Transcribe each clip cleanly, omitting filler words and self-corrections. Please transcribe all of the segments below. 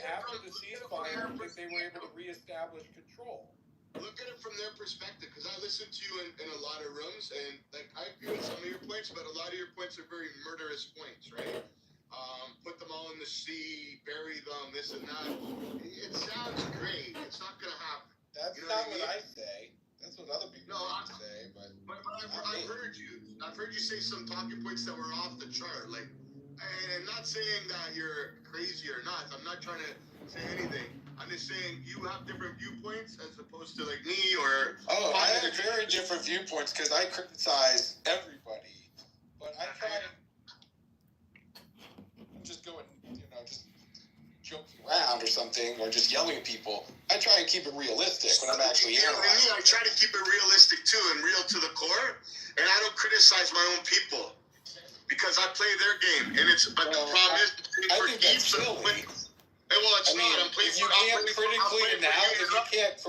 after the ceasefire, they were able to reestablish control. Look at it from their perspective, because I listen to you in a lot of rooms, and like I agree with some of your points, but a lot of your points are very murderous points, right? Put them all in the sea, bury them, this and that. It sounds great. It's not going to happen. That's not what I say. That's what other people say. But I've heard you. I've heard you say some talking points that were off the chart. Like, and I'm not saying that you're crazy or not. I'm not trying to say anything. I'm just saying you have different viewpoints as opposed to like me or. Oh, I have very different viewpoints because I criticize everybody, but I try to. Just going, just joking around or something, or just yelling at people. I try and keep it realistic when I'm actually analyzing. I try to keep it realistic too and real to the core, and I don't criticize my own people because I play their game. And the problem is, I think that's silly. Well, it's not. I'm playing. If you can't critically announce,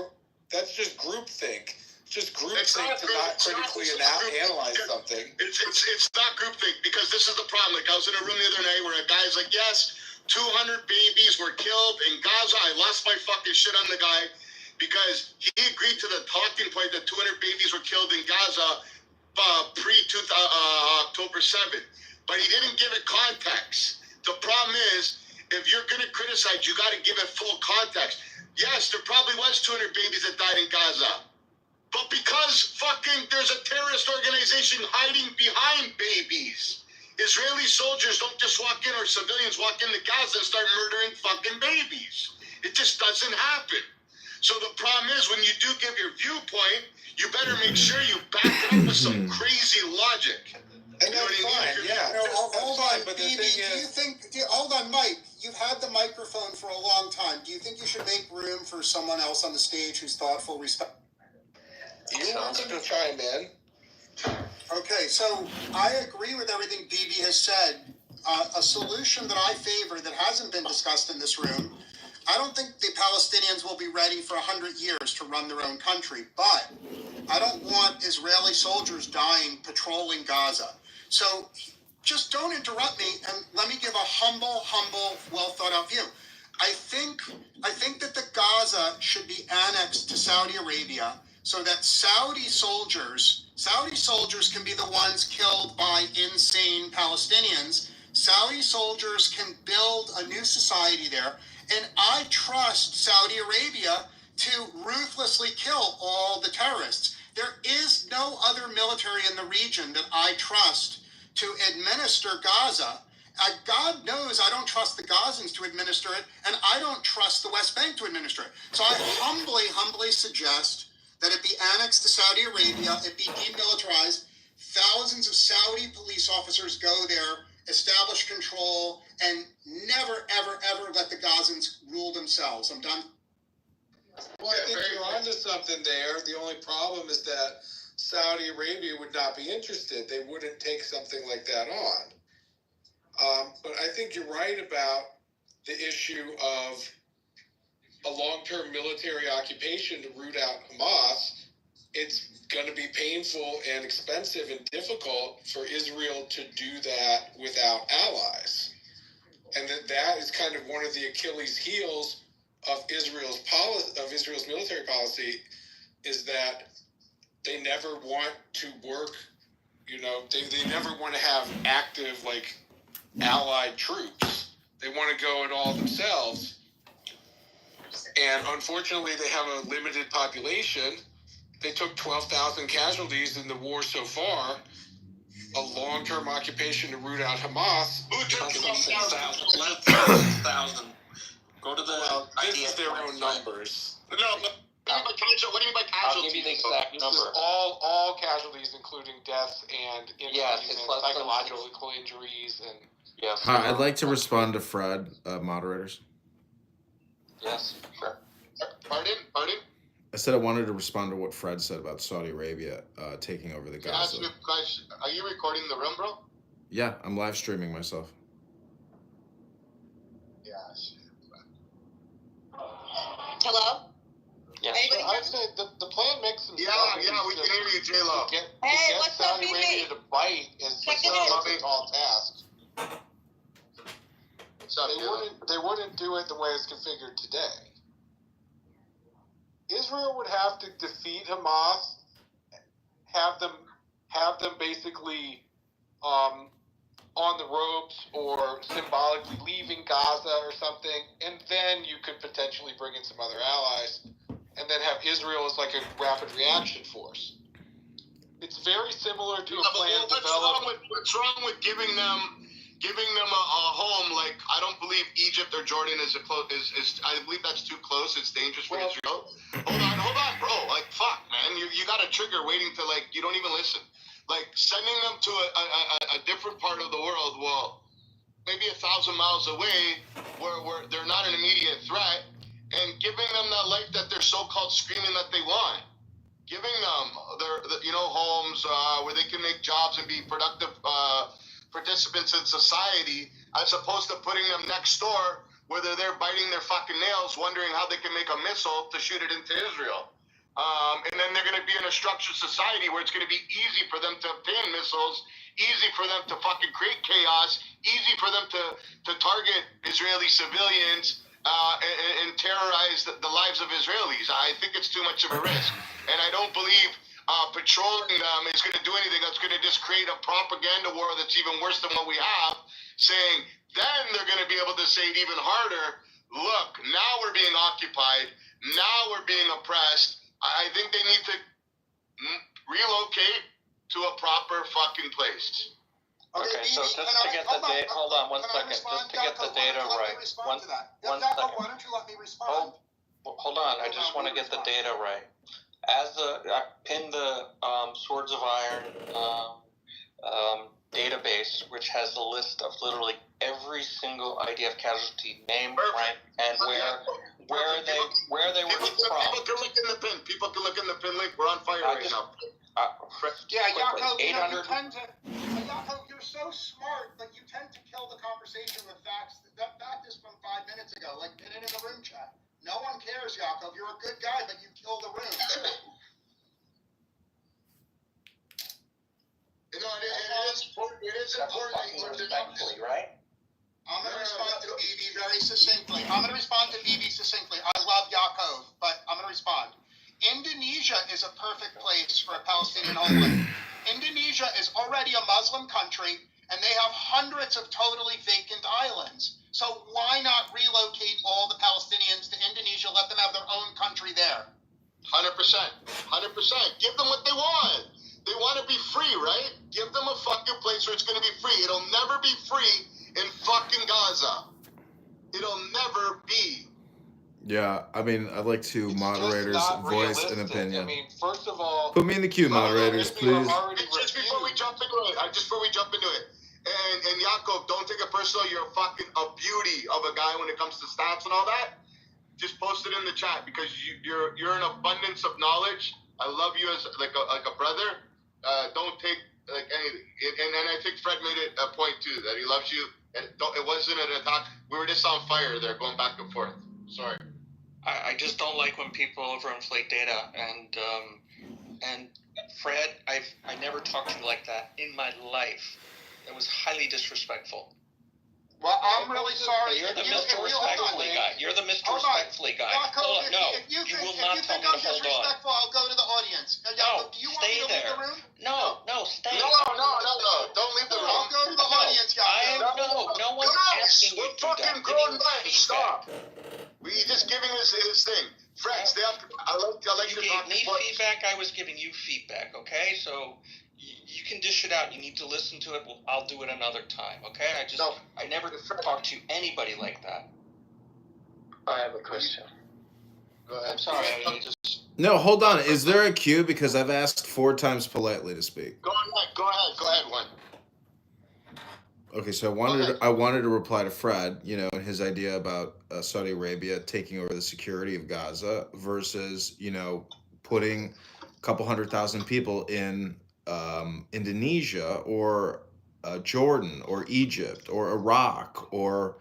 that's just groupthink. Just groupthink to not critically analyze something. It's not groupthink because this is the problem. Like I was in a room the other night where a guy's like, yes, 200 babies were killed in Gaza. I lost my fucking shit on the guy because he agreed to the talking point that 200 babies were killed in Gaza pre-October 7th. But he didn't give it context. The problem is, if you're going to criticize, you got to give it full context. Yes, there probably was 200 babies that died in Gaza. But because there's a terrorist organization hiding behind babies. Israeli soldiers don't just walk in, or civilians walk into Gaza and start murdering fucking babies. It just doesn't happen. So the problem is, when you do give your viewpoint, you better make sure you back it up with some crazy logic. And that's fine, yeah. Hold on, but hold on, Mike. You've had the microphone for a long time. Do you think you should make room for someone else on the stage who's thoughtful, respectful? You're welcome to chime in. Okay, so I agree with everything BB has said. A solution that I favor that hasn't been discussed in this room, I don't think the Palestinians will be ready for 100 years to run their own country, but I don't want Israeli soldiers dying patrolling Gaza. So just don't interrupt me and let me give a humble, well thought out view. I think that the Gaza should be annexed to Saudi Arabia so that Saudi soldiers can be the ones killed by insane Palestinians. Saudi soldiers can build a new society there, and I trust Saudi Arabia to ruthlessly kill all the terrorists. There is no other military in the region that I trust to administer Gaza. God knows I don't trust the Gazans to administer it, and I don't trust the West Bank to administer it. So I humbly suggest that it be annexed to Saudi Arabia, it be demilitarized, thousands of Saudi police officers go there, establish control, and never, ever let the Gazans rule themselves. I'm done. Well, I think you're onto something there. The only problem is that Saudi Arabia would not be interested. They wouldn't take something like that on. But I think you're right about the issue of a long-term military occupation to root out Hamas. It's going to be painful and expensive and difficult for Israel to do that without allies. And that is kind of one of the Achilles heels of Israel's military policy, is that they never want to work, they never want to have active, allied troops. They want to go it all themselves. And unfortunately, they have a limited population. They took 12,000 casualties in the war so far. A long-term occupation to root out Hamas. Who took 12,000? Less than 6,000. Go to the. Well, this is their own numbers. No, but what do you mean by casualties? I'll give you the exact This number. is all casualties, including deaths and injuries it's and less than psychological injuries and. Yes. Hi, I'd like to respond to Fred, moderators. Yes, sure. Pardon? I said I wanted to respond to what Fred said about Saudi Arabia taking over the Can I ask Gaza. you a question? Are you recording the room, bro? Yeah, I'm live streaming myself. Yes. Hello? Yes. Anybody So I'd say the plan makes some sense. We can hear you, J-Lo. To Hey, get what's up, Saudi BB? Arabia to bite is Check such it in. a tall task. What's up, They wouldn't do it the way it's configured today. Israel would have to defeat Hamas, have them basically on the ropes or symbolically leaving Gaza or something, and then you could potentially bring in some other allies, and then have Israel as like a rapid reaction force. It's very similar to a plan developed. What's wrong with giving them a home? Like, I don't believe Egypt or Jordan is I believe that's too close. It's dangerous for Israel. Hold on, bro. Like, fuck, man. You got a trigger waiting to, like, you don't even listen. Like, sending them to a different part of the world, well, maybe 1,000 miles away, where they're not an immediate threat, and giving them that life that they're so-called screaming that they want. Giving them their homes where they can make jobs and be productive participants in society, as opposed to putting them next door where they're there biting their fucking nails, wondering how they can make a missile to shoot it into Israel. And then they're going to be in a structured society where it's going to be easy for them to obtain missiles, easy for them to fucking create chaos, easy for them to target Israeli civilians and terrorize the lives of Israelis. I think it's too much of a risk. And I don't believe patrolling them is going to do anything. That's going to just create a propaganda war that's even worse than what we have, saying then they're going to be able to say it even harder. Look, now we're being occupied. Now we're being oppressed. I think they need to relocate to a proper fucking place. Okay, so just to get the data, hold on one second, just to get the data right. One second. Why don't you let me respond? Hold on, I just want to get the data right. I pinned the Swords of Iron database, which has a list of literally every single IDF casualty, name, rank, and where they were from. People can look in the pin. People can look in the pin link. We're on fire right now. Yaakov, Yaakov, you're so smart, but you tend to kill the conversation with facts. That fact is from 5 minutes ago. Like, pin it in the room chat. No one cares, Yaakov. You're a good guy, but you kill the room. It is important that you learn to Respectfully, right? I'm going to respond to BB very succinctly. I love Yaakov, but I'm going to respond. Indonesia is a perfect place for a Palestinian homeland. Indonesia is already a Muslim country, and they have hundreds of totally vacant islands. So why not relocate all the Palestinians to Indonesia, let them have their own country there? 100%. 100%. Give them what they want. They want to be free, right? Give them a fucking place where it's going to be free. It'll never be free in fucking Gaza. It'll never be. Yeah, I mean, I'd like to moderators voice an opinion. I mean, first of all, put me in the queue, moderators, please. Just before we jump into it, and Yaakov, don't take it personal. You're a beauty of a guy when it comes to stats and all that. Just post it in the chat because you're an abundance of knowledge. I love you as like a brother. Don't take like anything. And I think Fred made it a point too that he loves you. And it wasn't an attack. We were just on fire there, going back and forth. Sorry. I just don't like when people overinflate data, and Fred, I never talked to you like that in my life. It was highly disrespectful. Well, I'm really sorry. You're the Mr. Respectfully guy. You're the Mr. Respectfully guy. Yaakov, You will not tell me to hold on. If you think I'm disrespectful, I'll go to the audience. Yaakov, do you want me to leave the room? No, stay. No. Don't leave the room. I'll go to the audience, Yaakov. No one's asking you We're to do fucking that. grown men. Stop. We're just giving his thing. Fred, stay up. I like You your gave me talking points. feedback. I was giving you feedback. Okay, so you can dish it out. You need to listen to it. Well, I'll do it another time. Okay, I never talk to anybody like that. I have a question. Go ahead. I'm sorry. No, hold on. Is there a queue? Because I've asked 4 times politely to speak. Go ahead, one. Okay, so I wanted to reply to Fred, and his idea about Saudi Arabia taking over the security of Gaza versus, putting a couple 100,000 people in Indonesia or Jordan or Egypt or Iraq or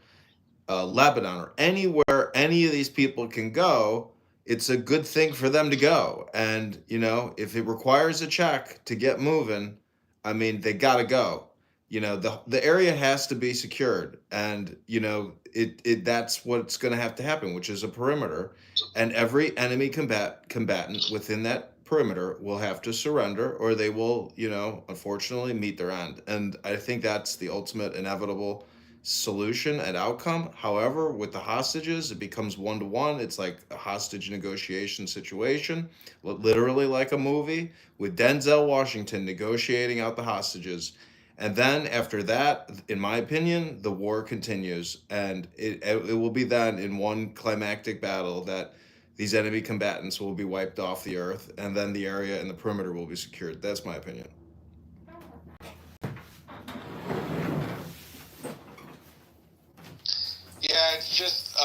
Lebanon or anywhere any of these people can go. It's a good thing for them to go. And, if it requires a check to get moving, I mean, they got to go. you know, the area has to be secured, and you know, it that's what's going to have to happen, which is a perimeter, and every enemy combatant within that perimeter will have to surrender, or they will, you know, unfortunately meet their end. And I think that's the ultimate inevitable solution and outcome. However, with the hostages, it becomes 1-to-1. It's like a hostage negotiation situation, literally like a movie with Denzel Washington negotiating out the hostages. And then after that, in my opinion, the war continues, and it will be then in one climactic battle that these enemy combatants will be wiped off the earth, and then the area and the perimeter will be secured. That's my opinion. Yeah, it's just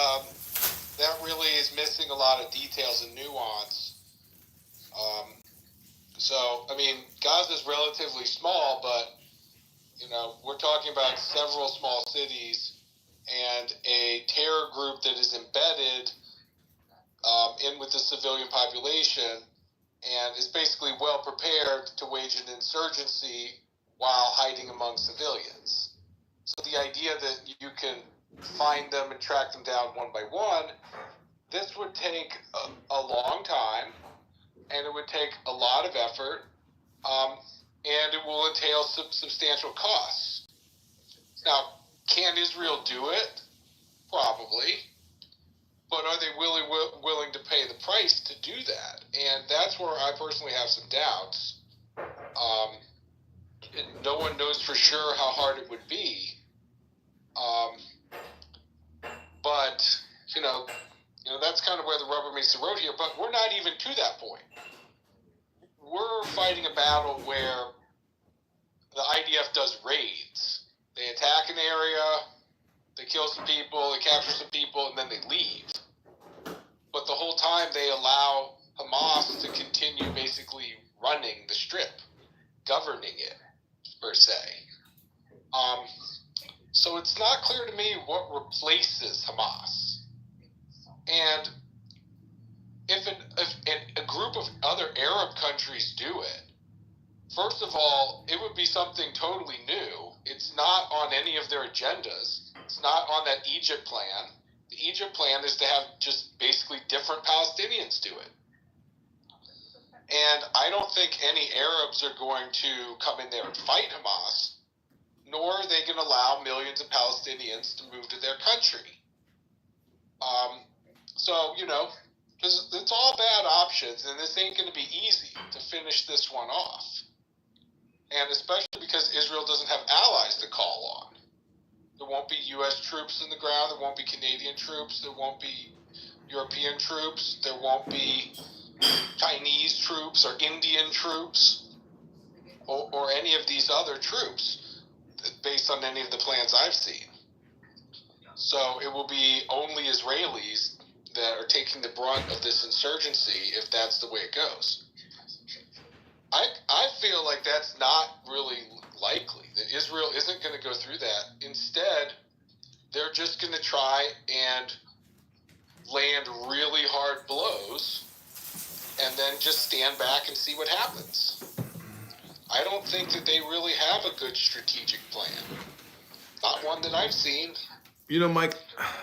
that really is missing a lot of details and nuance. So, I mean, Gaza's relatively small, but, you know, we're talking about several small cities and a terror group that is embedded in with the civilian population and is basically well prepared to wage an insurgency while hiding among civilians. So the idea that you can find them and track them down one by one, this would take a long time, and it would take a lot of effort, and it will entail some substantial costs. Now, can Israel do it? Probably. But are they willing to pay the price to do that? And that's where I personally have some doubts. No one knows for sure how hard it would be. But, you know, that's kind of where the rubber meets the road here. But we're not even to that point. We're fighting a battle where the IDF does raids. They attack an area, they kill some people, they capture some people, and then they leave. But the whole time they allow Hamas to continue basically running the strip, governing it, per se. So it's not clear to me what replaces Hamas. And if a group of other Arab countries do it, first of all, it would be something totally new. It's not on any of their agendas. It's not on that Egypt plan. The Egypt plan is to have just basically different Palestinians do it. And I don't think any Arabs are going to come in there and fight Hamas, nor are they going to allow millions of Palestinians to move to their country. So, you know, because it's all bad options, and this ain't going to be easy to finish this one off. And especially because Israel doesn't have allies to call on. There won't be U.S. troops in the ground. There won't be Canadian troops. There won't be European troops. There won't be Chinese troops or Indian troops or any of these other troops based on any of the plans I've seen. So it will be only Israelis that are taking the brunt of this insurgency if that's the way it goes. I feel like that's not really likely, that Israel isn't going to go through that. Instead, they're just going to try and land really hard blows and then just stand back and see what happens. I don't think that they really have a good strategic plan. Not one that I've seen. You know, Mike,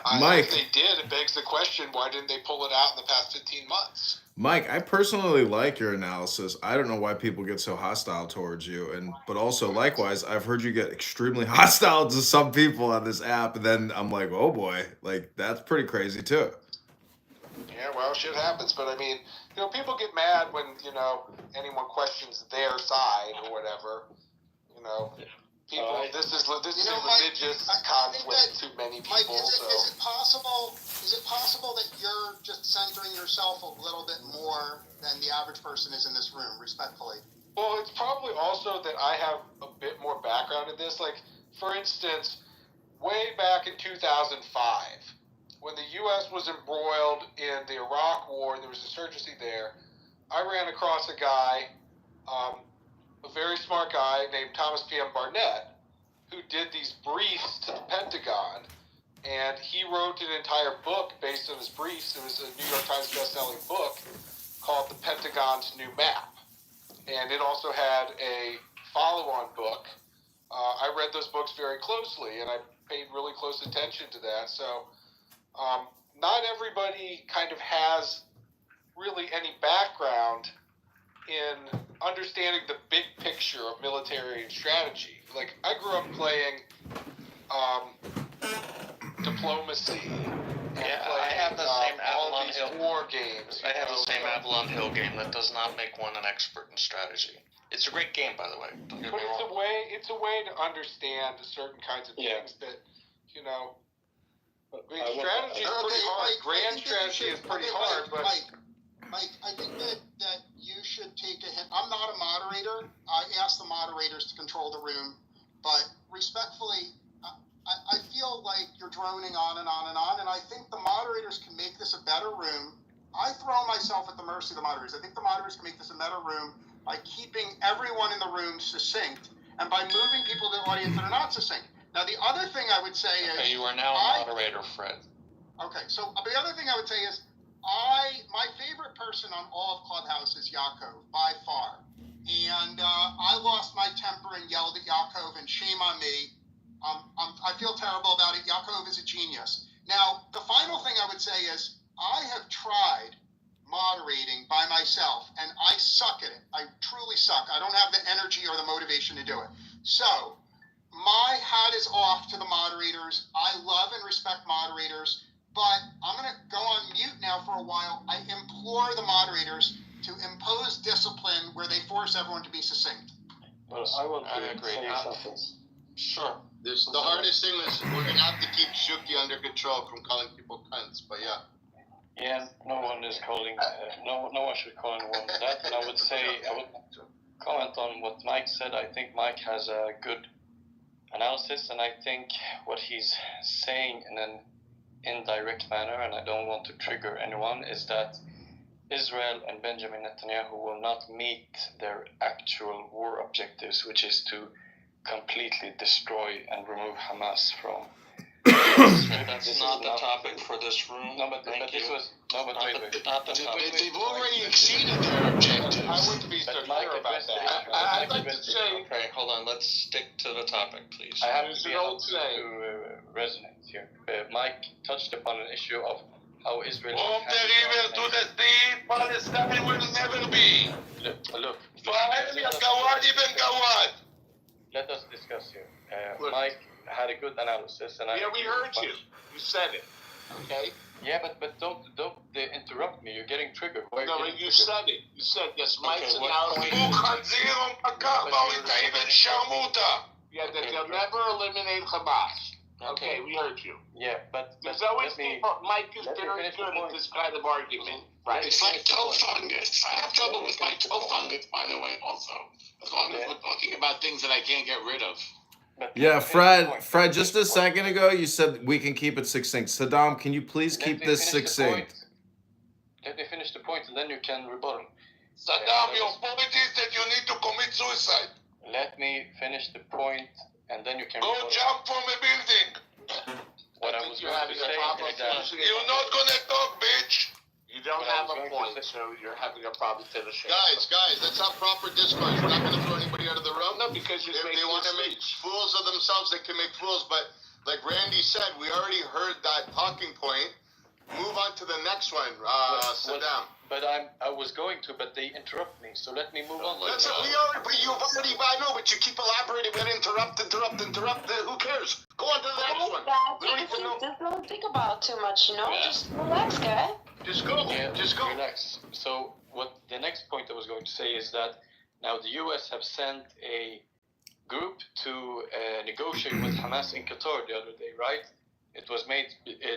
if they did, it begs the question, why didn't they pull it out in the past 15 months? Mike, I personally like your analysis. I don't know why people get so hostile towards you, but also likewise, I've heard you get extremely hostile to some people on this app, and then I'm like, oh boy, like that's pretty crazy too. Yeah, well, shit happens, but I mean, you know, people get mad when, you know, anyone questions their side or whatever. You know, people, this is religious conflict to many people. Mike, is it possible that you're just centering yourself a little bit more than the average person is in this room, respectfully? Well, it's probably also that I have a bit more background in this. Like, for instance, way back in 2005, when the U.S. was embroiled in the Iraq War and there was insurgency there, I ran across a guy, a very smart guy named Thomas P.M. Barnett, who did these briefs to the Pentagon, and he wrote an entire book based on his briefs. It was a New York Times best-selling book called The Pentagon's New Map. And it also had a follow-on book I read those books very closely, and I paid really close attention to that. So not everybody kind of has really any background in understanding the big picture of military and strategy. Like, I grew up playing diplomacy. Yeah, I have the same Avalon Hill war games. I have the same Avalon Hill game. That does not make one an expert in strategy. It's a great game, by the way. Don't get But me wrong. it's a way to understand certain kinds of things that, you know. Strategy is pretty hard. Grand strategy is pretty hard, but Mike, I think that you should take a hint. I'm not a moderator. I ask the moderators to control the room, but respectfully, I feel like you're droning on and on and on, and I think the moderators can make this a better room. I throw myself at the mercy of the moderators. I think the moderators can make this a better room by keeping everyone in the room succinct and by moving people to the audience that are not succinct. Now, the other thing I would say is... Okay, you are now a moderator, Fred. Okay, so the other thing I would say is my favorite person on all of Clubhouse is Yaakov, by far. And I lost my temper and yelled at Yaakov, and shame on me. I feel terrible about it. Yaakov is a genius. Now, the final thing I would say is I have tried moderating by myself, and I suck at it. I truly suck. I don't have the energy or the motivation to do it. So, my hat is off to the moderators. I love and respect moderators, but I'm going to go on mute now for a while. I implore the moderators to impose discipline where they force everyone to be succinct. Well, I agree. say something. Sure. The hardest thing is we're gonna have to keep Shuki under control from calling people cunts. But yeah. Yeah, no one is calling. No one should call anyone that. But I would comment on what Mike said. I think Mike has a good analysis, and I think what he's saying in an indirect manner, and I don't want to trigger anyone, is that Israel and Benjamin Netanyahu will not meet their actual war objectives, which is to completely destroy and remove Hamas from. That's not the topic for this room. No, but this was not the topic. They've already exceeded their objectives. I wouldn't be so sure about that. I'd like to say. Okay, hold on. Let's stick to the topic, please. I have to be able to resonate here. Mike touched upon an issue of how Israel. From the river to the sea, Palestine will never be. Look. Let us discuss here. Mike had a good analysis, and we heard you. You said it. Okay. Yeah, but don't interrupt me. You're getting triggered. No, but you said it. You said yes. Mike's Okay, analysis. Yeah, that they'll never eliminate Hamas. Okay, we heard you. Yeah, but There's always people. Mike is very good at this kind of argument. Right. It's like toe fungus. I have trouble with my toe fungus, by the way, also. As long as we're talking about things that I can't get rid of. Yeah, Fred, just a second ago you said we can keep it succinct. Saddam, can you please keep this succinct? Let me finish the point, and then you can rebuttal. Saddam, your point is that you need to commit suicide. Let me finish the point, and then you can Go rebuttal. jump from a building. What I was going to say is that You're not gonna talk, bitch. You don't have a point, so you're having a problem finishing. Guys, let's have proper discourse. We're not gonna throw anybody out of the room. No, because if they want to make fools of themselves, they can make fools. But like Randy said, we already heard that talking point. Move on to the next one, Saddam. But I was going to, but they interrupt me. So let me move on. But I know, but you keep elaborating. We're interrupt. Who cares? Go on to the next one. Just don't think about too much, you know? Yeah. Just relax, guy. Just go. Relax. So what the next point I was going to say is that now the U.S. have sent a group to negotiate with Hamas in Qatar the other day, right? It was made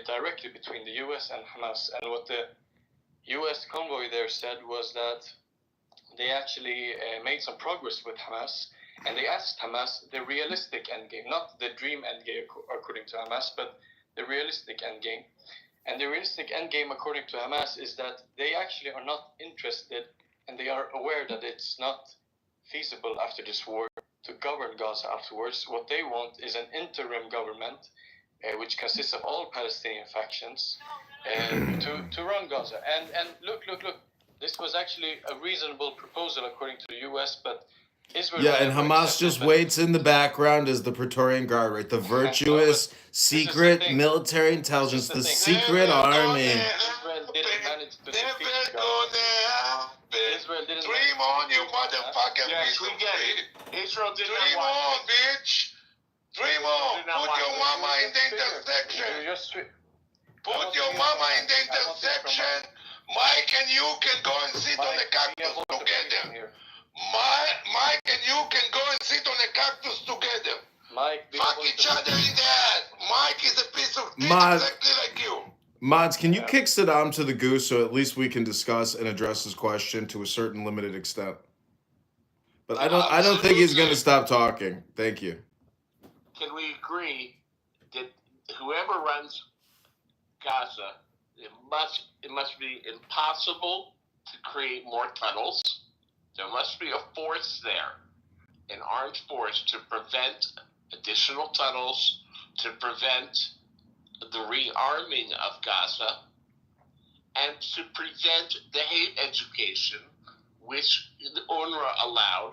directly between the U.S. and Hamas. And what the U.S. convoy there said was that they actually made some progress with Hamas, and they asked Hamas the realistic endgame, not the dream endgame according to Hamas, but the realistic endgame. And the realistic endgame according to Hamas is that they actually are not interested, and they are aware that it's not feasible after this war to govern Gaza afterwards. What they want is an interim government, which consists of all Palestinian factions, to run Gaza. And look, this was actually a reasonable proposal according to the US, but Israel Yeah, will and never Hamas accept just it. waits in the background as the Praetorian Guard, right? The virtuous, secret thing. military This intelligence, is the the thing. secret army. Israel didn't manage to defeat Never Gaza. gonna happen. Israel didn't Dream manage to on, you defeat Gaza. motherfucking Yes, piece we of get shit. it. Israel did Dream not on, want this. bitch. Dream on. did not Put want your this. mama in the You're intersection. just Put your mama in the intersection. Mike and you can go and sit on the cactus together. Mike and you can go and sit on the cactus together. Fuck each other in the ass. Mike is a piece of shit Mike. exactly like you. Mods, can you kick Saddam to the goose so at least we can discuss and address his question to a certain limited extent? But I don't think he's gonna stop talking. Thank you. Can we agree that whoever runs Gaza, it must be impossible to create more tunnels. There must be a force there, an armed force, to prevent additional tunnels, to prevent the rearming of Gaza, and to prevent the hate education which the UNRWA allowed.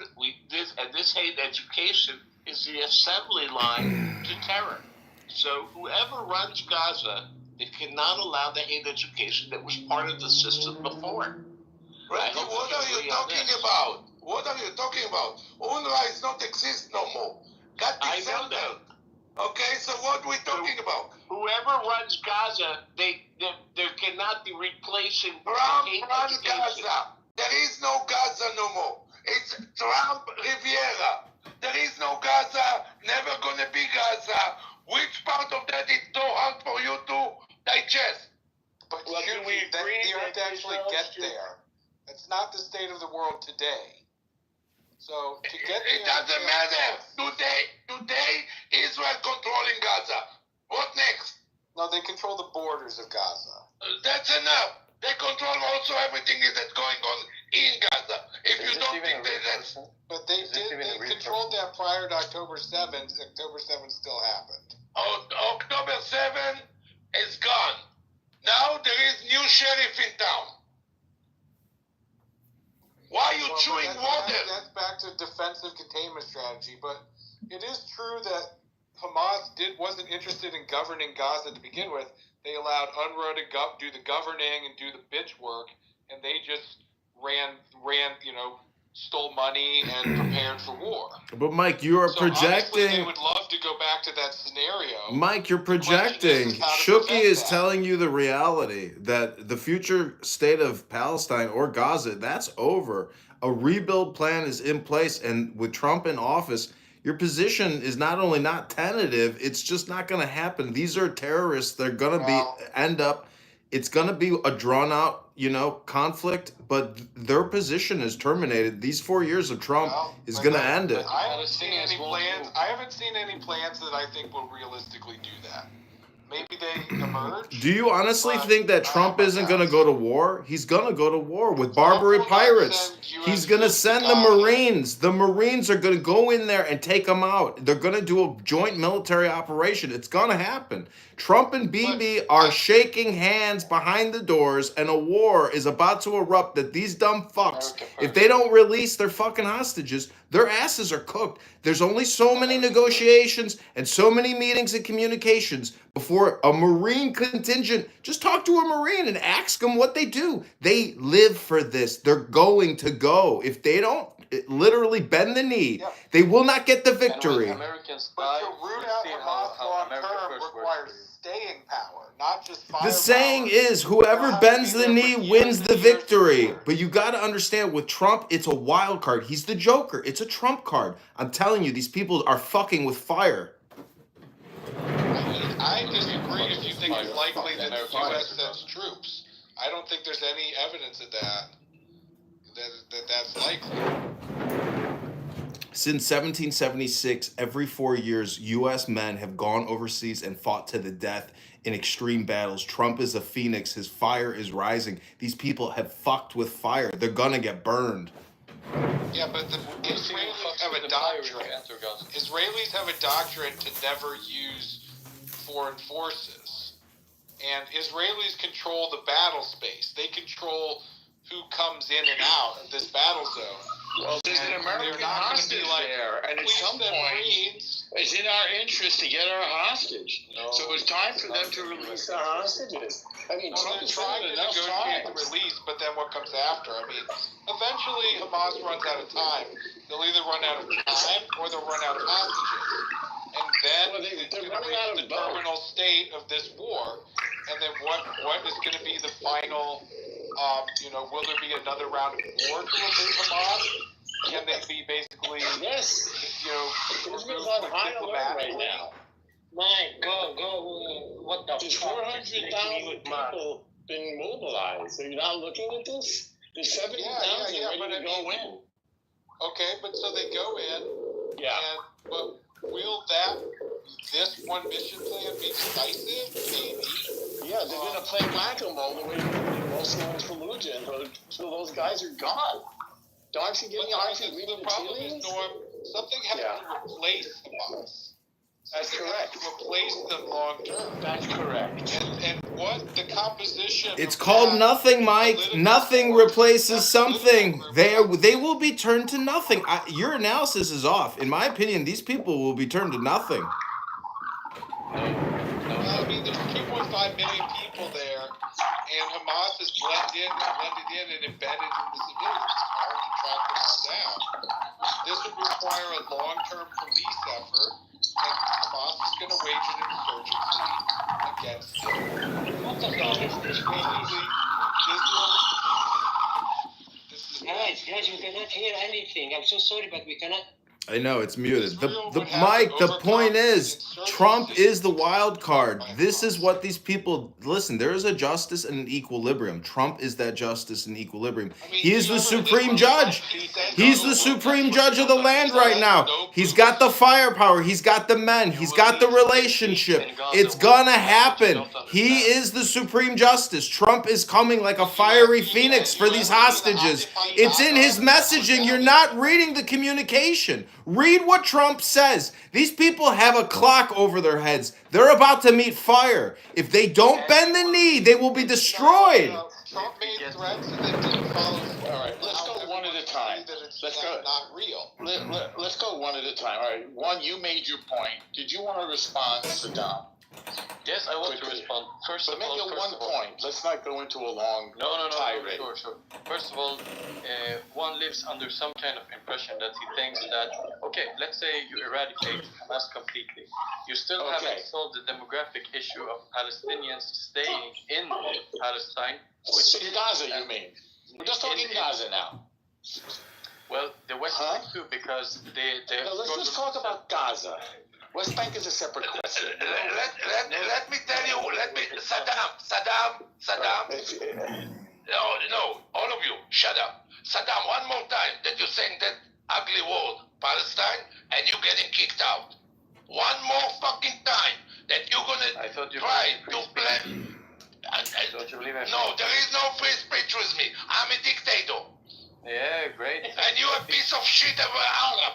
This hate education is the assembly line to terror. So whoever runs Gaza, they cannot allow the hate education that was part of the system before. Randy, what are you talking about? What are you talking about? UNRWA is not exist no more. Got I know dissolved. that. Okay, so what we talking about? Whoever runs Gaza, there cannot be replacing Trump hate runs education. Gaza. There is no Gaza no more. It's Trump Riviera. There is no Gaza, never gonna be Gaza. Which part of that is so hard for you to digest? But Well, you, can we agree you have to that actually Israel get should- there. It's not the state of the world today. So to get there, It doesn't matter. Today, Israel controlling Gaza. What next? No, they control the borders of Gaza. That's enough. They control also everything that's going on in Gaza. If you don't think that's... But they controlled that prior to October 7th. October 7th still happened. October 7 is gone. Now there is new sheriff in town. Why are you Well, chewing water? That's back to defensive containment strategy. But it is true that Hamas wasn't interested in governing Gaza to begin with. They allowed UNRWA to do the governing and do the bitch work, and they just ran, stole money and prepared for war. But Mike, you are So obviously projecting. they would love to go back to that scenario. Mike, you're The question projecting. is how to Shuki prevent is that. telling you the reality that the future state of Palestine or Gaza, that's over. A rebuild plan is in place, and with Trump in office, your position is not only not tentative, it's just not going to happen. These are terrorists. They're going to it's going to be a drawn out, conflict, but their position is terminated. These 4 years of Trump is going to end it. I haven't seen any plans. I haven't seen any plans that I think will realistically do that. Maybe they emerge. Do you honestly but think that I Trump have my isn't going to doubts. go to war? He's going to go to war with Barbary Trump will not pirates. send US He's going to troops to send the Gaza. Marines. The Marines are going to go in there and take them out. They're going to do a joint military operation. It's going to happen. Trump and Bibi are shaking hands behind the doors, and a war is about to erupt that these dumb fucks, if they don't release their fucking hostages, their asses are cooked. There's only so many negotiations and so many meetings and communications before a Marine contingent, just talk to a Marine and ask them what they do. They live for this. They're going to go. If they don't literally bend the knee, they will not get the victory. Americans But to root out Hamas long term requires staying power, not just firepower. The saying is, whoever bends the knee wins the victory. But you got to understand, with Trump, it's a wild card. He's the Joker. It's a Trump card. I'm telling you, these people are fucking with fire. I disagree if you think it's likely that the U.S. sends troops. I don't think there's any evidence of that's likely. Since 1776, every 4 years, U.S. men have gone overseas and fought to the death in extreme battles. Trump is a phoenix. His fire is rising. These people have fucked with fire. They're gonna get burned. Yeah, but the Israelis have a doctrine. Israelis have a doctrine to never use foreign forces. And Israelis control the battle space. They control who comes in and out of this battle zone. Well, there's an American hostage there, and at some point, it's in our interest to get our hostage. No, so it's time for them to release the hostages. I mean, Trump is trying to negotiate the release, but then what comes after? I mean, eventually Hamas runs out of time. They'll either run out of time or they'll run out of hostages. And then they're running out of the terminal state of this war. And then what is going to be the final? Will there be another round of war to remove Hamas? Can they be basically, yes, removed on high alert right now? Mike, go. What the There's 400,000 people been mobilized. Are you not looking at this? There's 70,000 ready to go in. Okay, but so they go in. Yeah. But will this one mission plan be decisive? Maybe. Yeah, they're going to play whack-a-mole the way most of Fallujah until those guys are gone. Aren't you getting reading the tea leaves? Something has to replace Hamas. That's correct. Replace them long term. That's correct. And what the composition? It's called nothing, Mike. Nothing replaces something. They will be turned to nothing. Your analysis is off. In my opinion, these people will be turned to nothing. I mean, there's 2.5 million people there, and Hamas is blended in and embedded in the civilians. It's hard to track them all down. This would require a long-term police effort, and Hamas is going to wage an insurgency against it. What the fuck is this? Guys, we cannot hear anything. I'm so sorry, but we cannot. I know it's muted. Mike, the point is, Trump is the wild card. This is what these people listen. There is a justice and an equilibrium. Trump is that justice and equilibrium. He is the supreme judge. He's the supreme judge of the land right now. He's got the firepower. He's got the men. He's got the relationship. It's gonna happen. He is the supreme justice. Trump is coming like a fiery phoenix for these hostages. It's in his messaging. You're not reading the communication. Read what Trump says. These people have a clock over their heads. They're about to meet fire. If they don't bend the knee, they will be destroyed. Trump made threats and they didn't follow through. All right, let's go one at a time. Let's go. Not real. Let's go one at a time. All right, one, you made your point. Did you want to respond, Saddam? Yes, I want to respond. First but of all, maybe one point. Let's not go into a long tirade. Sure. First of all, one lives under some kind of impression that he thinks that, okay, let's say you eradicate Hamas completely. You still haven't solved the demographic issue of Palestinians staying in Palestine. Which in Gaza, you mean? We're just talking Gaza now. Well, the West Bank too, because they let's just talk about Gaza. West Bank is a separate question. Let me tell you. Saddam. No, all of you, shut up. Saddam, one more time that you're saying that ugly word, Palestine, and you're getting kicked out. One more fucking time that you're gonna try to blame. Don't you believe in No, there is no free speech with me. I'm a dictator. Yeah, great. And you're a piece of shit of an Arab.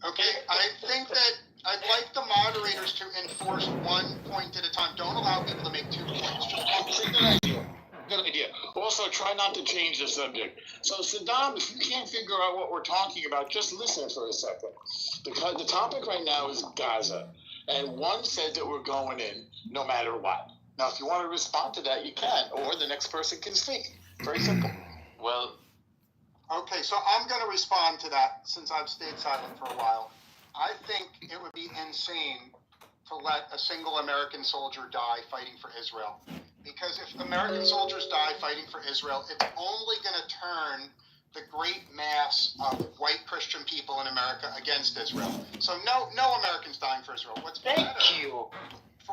Okay, I think that I'd like the moderators to enforce 1 point at a time. Don't allow people to make 2 points. Just Good idea. Also, try not to change the subject. So, Saddam, if you can't figure out what we're talking about, just listen for a second. Because the topic right now is Gaza. And one said that we're going in no matter what. Now, if you want to respond to that, you can. Or the next person can speak. Very simple. Well... Okay, so I'm going to respond to that since I've stayed silent for a while. I think it would be insane to let a single American soldier die fighting for Israel. Because if American soldiers die fighting for Israel, it's only going to turn the great mass of white Christian people in America against Israel. So no Americans dying for Israel. What's better? Thank you.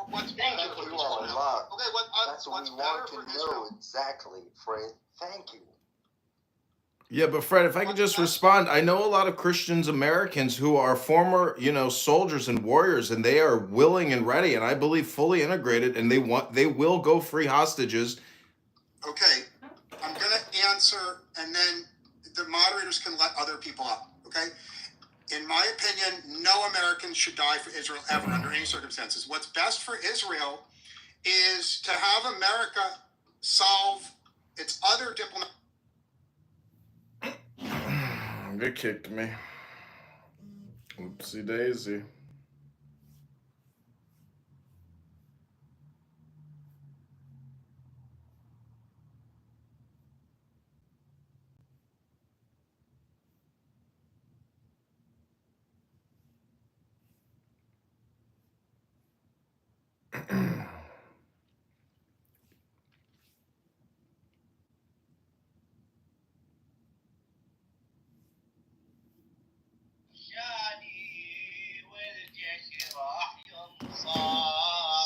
What's better for Israel? Okay, that's what what's we better want for to Israel? know exactly, Fred. Thank you. Yeah, but Fred, if I could just respond, I know a lot of Christians Americans who are former, soldiers and warriors, and they are willing and ready, and I believe fully integrated, and they will go free hostages. Okay, I'm gonna answer, and then the moderators can let other people up. Okay, in my opinion, no Americans should die for Israel ever under any circumstances. What's best for Israel is to have America solve It's other diplomatic. They kicked me. Oopsie daisy.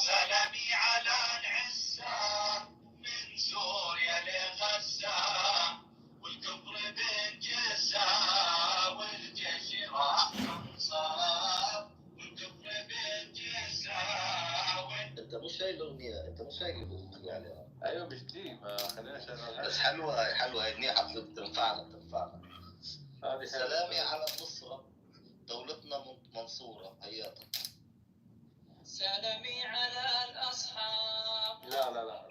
سلامي على العزة من سوريا لغزة والكفر بالجزة والجيش راح ينصاب والكفر بالجزة. انت مش شايل الاغنيه، انت مش شايل اللي بتغني عليها. ايوه مش دي، ما خلينا نشغلها. بس حلوه حلوه، هي منيحه، تنفعنا. هذه سلامي على النصره، دولتنا منصوره، هياتا. سلامي على الأصحاب. لا.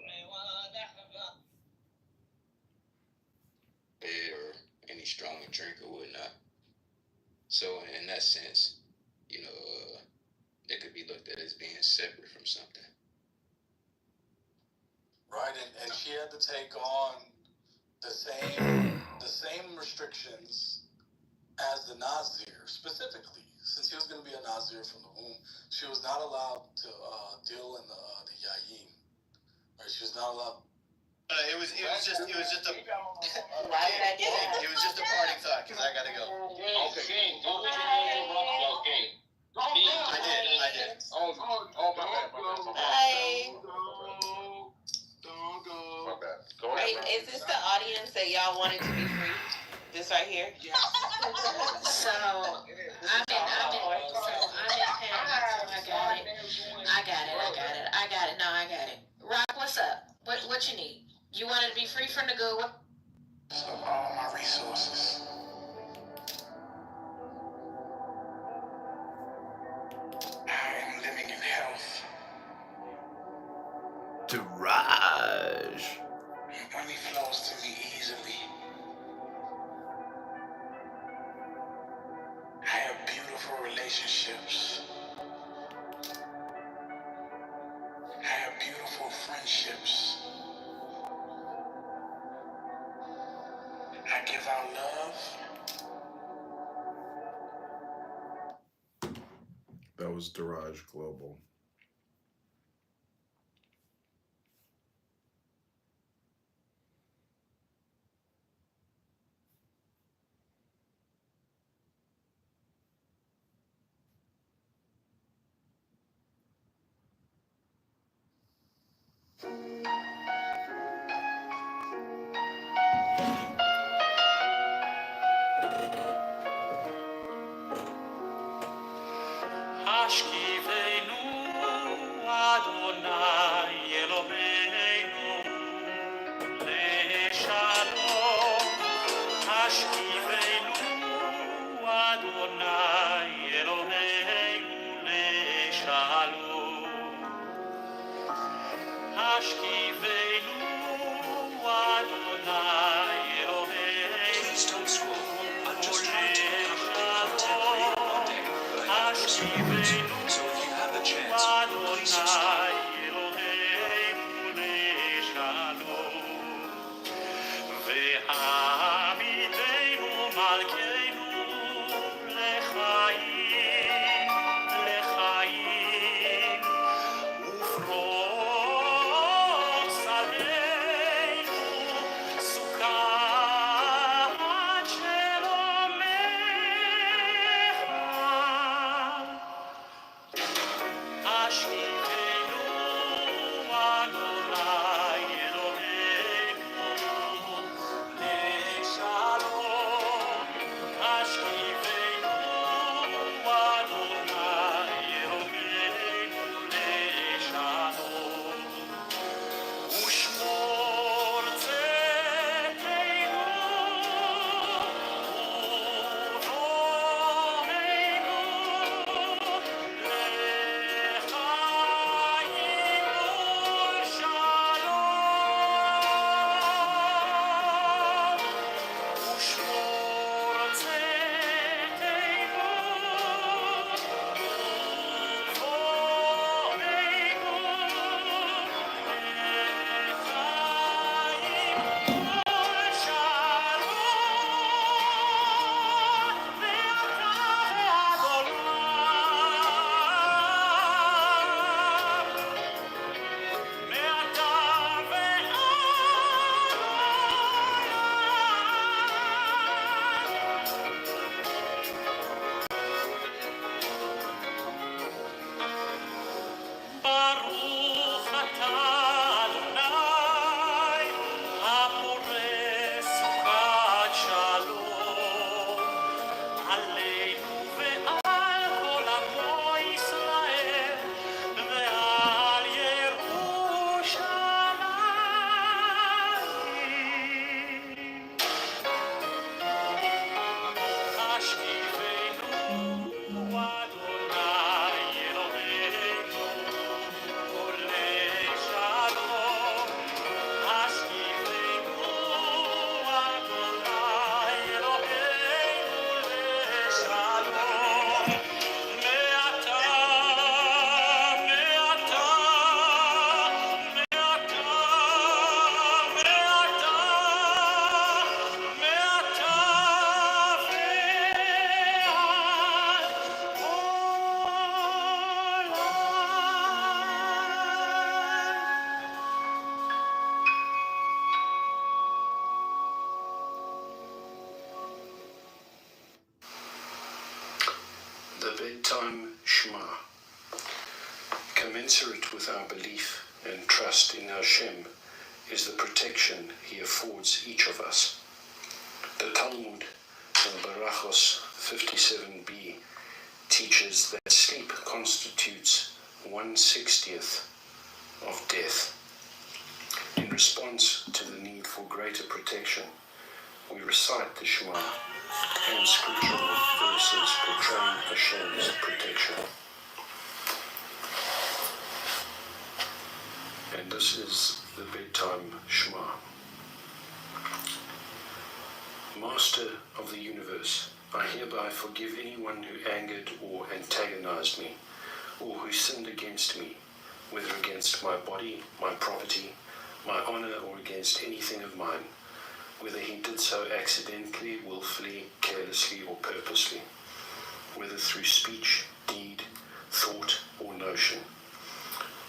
Or any stronger drink or whatnot. So in that sense, it could be looked at as being separate from something. Right, and she had to take on the same restrictions as the Nazir, specifically, since he was going to be a Nazir from the womb. She was not allowed to deal in the Yayin. Right, she was not allowed. It was just a Why did I do that? it was just a parting thought because I gotta go. Okay. I did. Oh, my bad. Bye. Don't go. My bad. Go Wait, ahead. is this the audience that y'all wanted to be free? This right here? So I'm in pain, so I got it. No, I got it. Rock, what's up? What you need? You wanted to be free from the good one? So all my resources. I am living in health. Dirage. Money flows to me easily. I have beautiful relationships. I have beautiful friendships. I give out love. That was Dirage Global. Hashkivenu Adonai Eloheinu leShalom. Hashkivenu Adonai Eloheinu leShalom. Hashkivenu Adonai Eloheinu. Please don't scroll. I'm just trying to cover content for you one day, but I have personal reasons. So if you have a chance, please subscribe. bedtime Shema. Commensurate with our belief and trust in Hashem is the protection He affords each of us. The Talmud in Barachos 57b teaches that sleep constitutes 1/60th of death. In response to the need for greater protection, we recite the Shema and scriptural verses portraying Hashem's protection. And this is the bedtime Shema. Master of the universe, I hereby forgive anyone who angered or antagonized me, or who sinned against me, whether against my body, my property, my honor, or against anything of mine, whether he did so accidentally, willfully, carelessly, or purposely, whether through speech, deed, thought, or notion,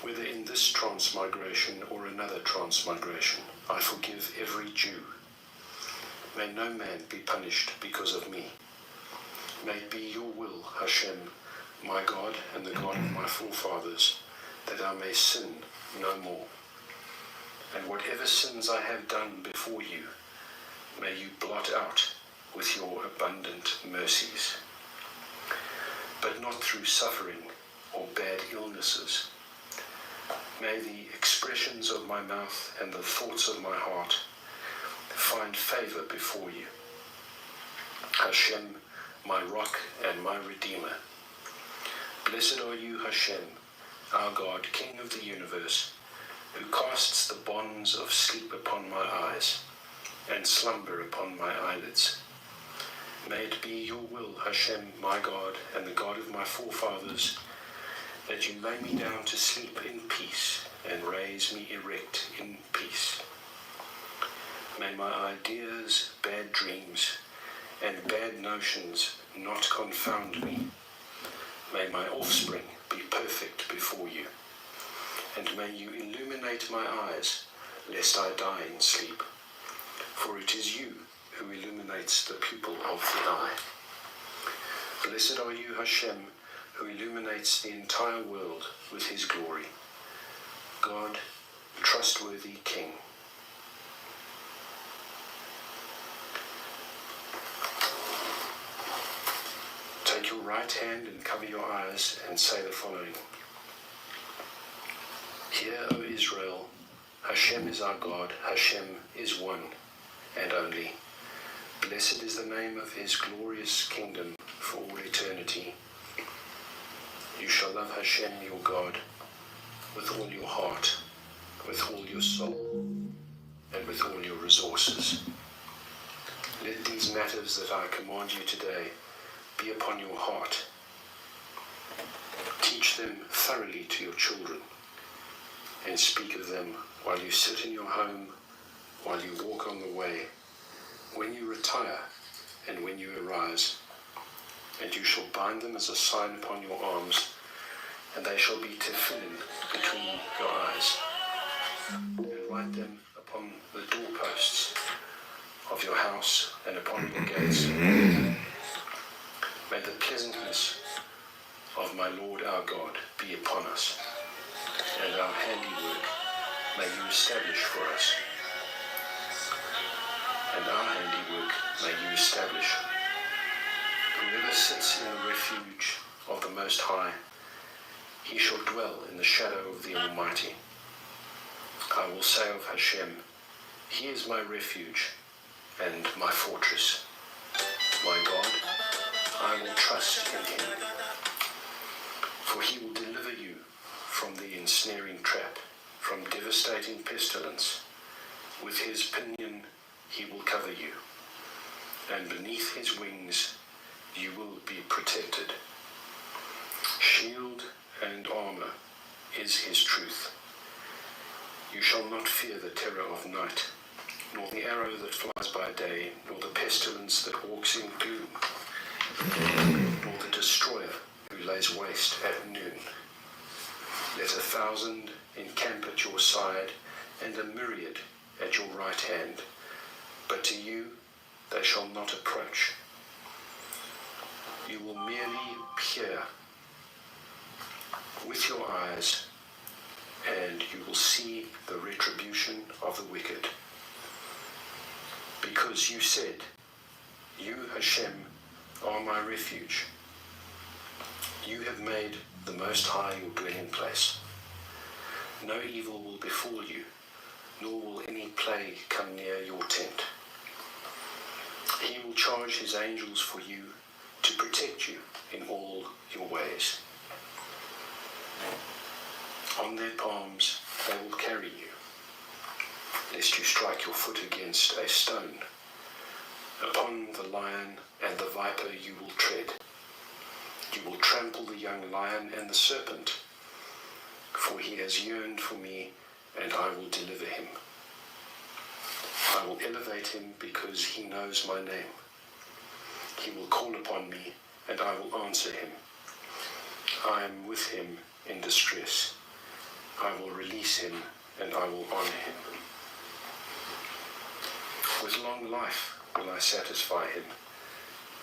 whether in this transmigration or another transmigration, I forgive every Jew. May no man be punished because of me. May it be your will, Hashem, my God and the God of my forefathers, that I may sin no more. And whatever sins I have done before you, may you blot out with your abundant mercies. But not through suffering or bad illnesses. May the expressions of my mouth and the thoughts of my heart find favor before you. Hashem, my rock and my redeemer. Blessed are you, Hashem, our God, King of the universe, who casts the bonds of sleep upon my eyes and slumber upon my eyelids. May it be your will, Hashem, my God and the God of my forefathers, that you lay me down to sleep in peace and raise me erect in peace. May my ideas, bad dreams, and bad notions not confound me. May my offspring be perfect before you, and may you illuminate my eyes, lest I die in sleep. For it is you who illuminates the pupil of the eye. Blessed are you, Hashem, who illuminates the entire world with his glory. God, trustworthy King. Take your right hand and cover your eyes and say the following. Hear, O Israel, Hashem is our God, Hashem is one and only. Blessed is the name of his glorious kingdom for all eternity. You shall love Hashem your God with all your heart, with all your soul, and with all your resources. Let these matters that I command you today be upon your heart. Teach them thoroughly to your children, and speak of them while you sit in your home, while you walk on the way, when you retire, and when you arise. And you shall bind them as a sign upon your arms, and they shall be tefillin between your eyes. And write them upon the doorposts of your house and upon your gates. May the pleasantness of my Lord our God be upon us, and our handiwork may you establish for us. And our handiwork may you establish. Whoever sits in the refuge of the Most High, he shall dwell in the shadow of the Almighty. I will say of Hashem, he is my refuge and my fortress. My God, I will trust in him. For he will deliver you from the ensnaring trap, from devastating pestilence. With his pinion he will cover you, and beneath his wings you will be protected. Shield and armor is his truth. You shall not fear the terror of night, nor the arrow that flies by day, nor the pestilence that walks in gloom, nor the destroyer who lays waste at noon. Let 1,000 encamp at your side, and 1,000,000 at your right hand, but to you they shall not approach. You will merely peer with your eyes, and you will see the retribution of the wicked. Because you said, you, Hashem, are my refuge. You have made the Most High your dwelling place. No evil will befall you, nor will any plague come near your tent. He will charge his angels for you to protect you in all your ways. On their palms they will carry you, lest you strike your foot against a stone. Upon the lion and the viper you will tread. You will trample the young lion and the serpent, for he has yearned for me, and I will deliver him. I will elevate him because he knows my name. He will call upon me, and I will answer him. I am with him in distress. I will release him, and I will honor him. With long life will I satisfy him,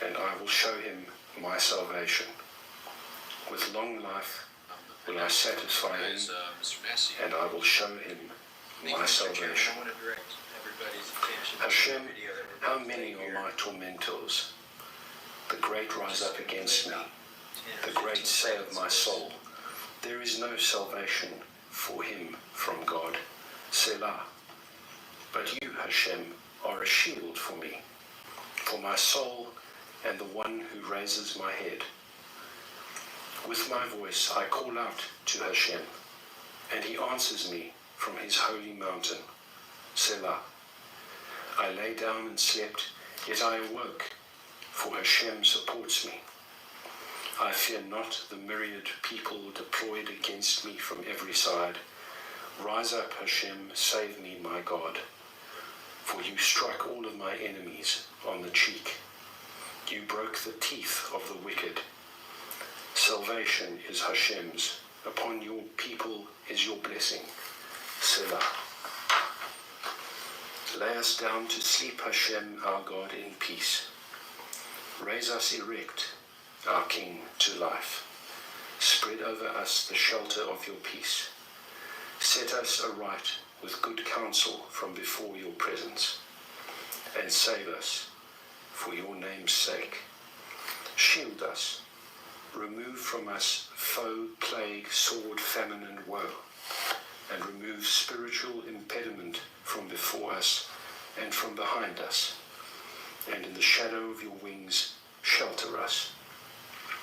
and I will show him my salvation. With long life will I satisfy him, and I will show him my salvation. Hashem, how many are my tormentors? The great rise up against me. The great say of my soul, there is no salvation for him from God. Selah. But you, Hashem, are a shield for me, for my soul, and the one who raises my head. With my voice I call out to Hashem, and he answers me from his holy mountain. Selah. I lay down and slept, yet I awoke, for Hashem supports me. I fear not the myriad people deployed against me from every side. Rise up, Hashem, save me, my God. For you struck all of my enemies on the cheek. You broke the teeth of the wicked. Salvation is Hashem's. Upon your people is your blessing. Selah. Lay us down to sleep, Hashem, our God, in peace. Raise us erect, our King, to life. Spread over us the shelter of your peace. Set us aright with good counsel from before your presence, and save us for your name's sake. Shield us. Remove from us foe, plague, sword, famine, and woe, and remove spiritual impediment from before us and from behind us, and in the shadow of your wings shelter us.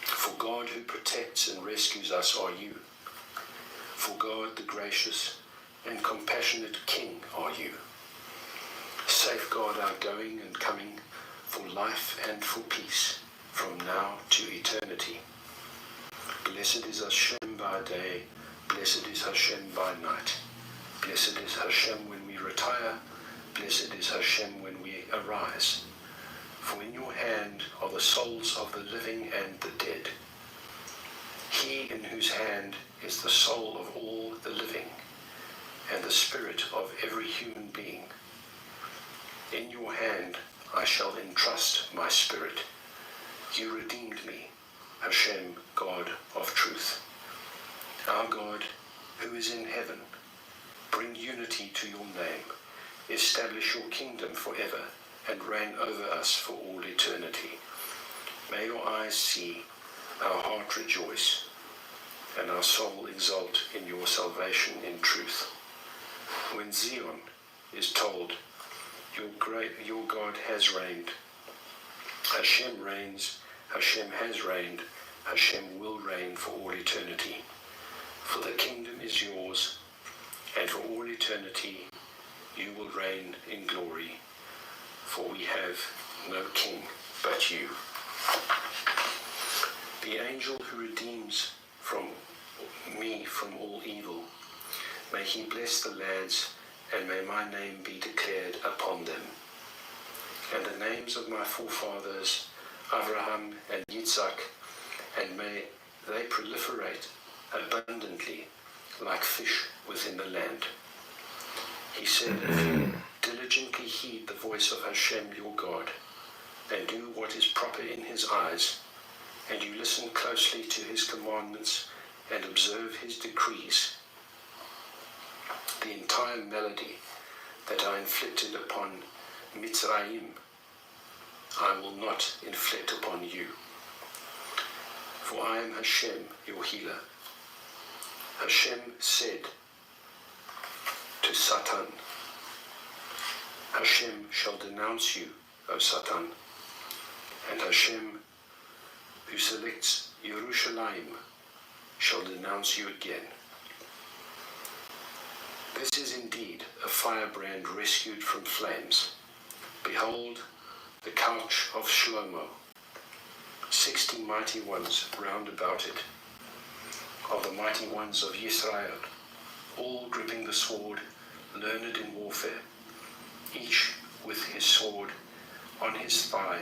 For God who protects and rescues us are you. For God the gracious and compassionate King are you. Safeguard our going and coming for life and for peace from now to eternity. Blessed is Hashem by day, blessed is Hashem by night. Blessed is Hashem when we retire, blessed is Hashem when we arise. For in your hand are the souls of the living and the dead. He in whose hand is the soul of all the living, and the spirit of every human being. In your hand I shall entrust my spirit. You redeemed me, Hashem, God of truth. Our God, who is in heaven, bring unity to your name. Establish your kingdom forever, and reign over us for all eternity. May your eyes see, our heart rejoice, and our soul exult in your salvation in truth. When Zion is told, your God has reigned. Hashem reigns, Hashem has reigned, Hashem will reign for all eternity. For the kingdom is yours, and for all eternity you will reign in glory. For we have no king but you. The angel who redeems me from all evil, may he bless the lads, and may my name be declared upon them. And the names of my forefathers, Abraham and Yitzhak, and may they proliferate abundantly like fish within the land. He said, if you diligently heed the voice of Hashem your God, and do what is proper in his eyes, and you listen closely to his commandments, and observe his decrees. The entire malady that I inflicted upon Mitzrayim, I will not inflict upon you. For I am Hashem, your healer. Hashem said to Satan, Hashem shall denounce you, O Satan, and Hashem, who selects Yerushalayim, shall denounce you again. This is indeed a firebrand rescued from flames. Behold, the couch of Shlomo, 60 mighty ones round about it, of the mighty ones of Yisrael, all gripping the sword, learned in warfare, each with his sword on his thigh,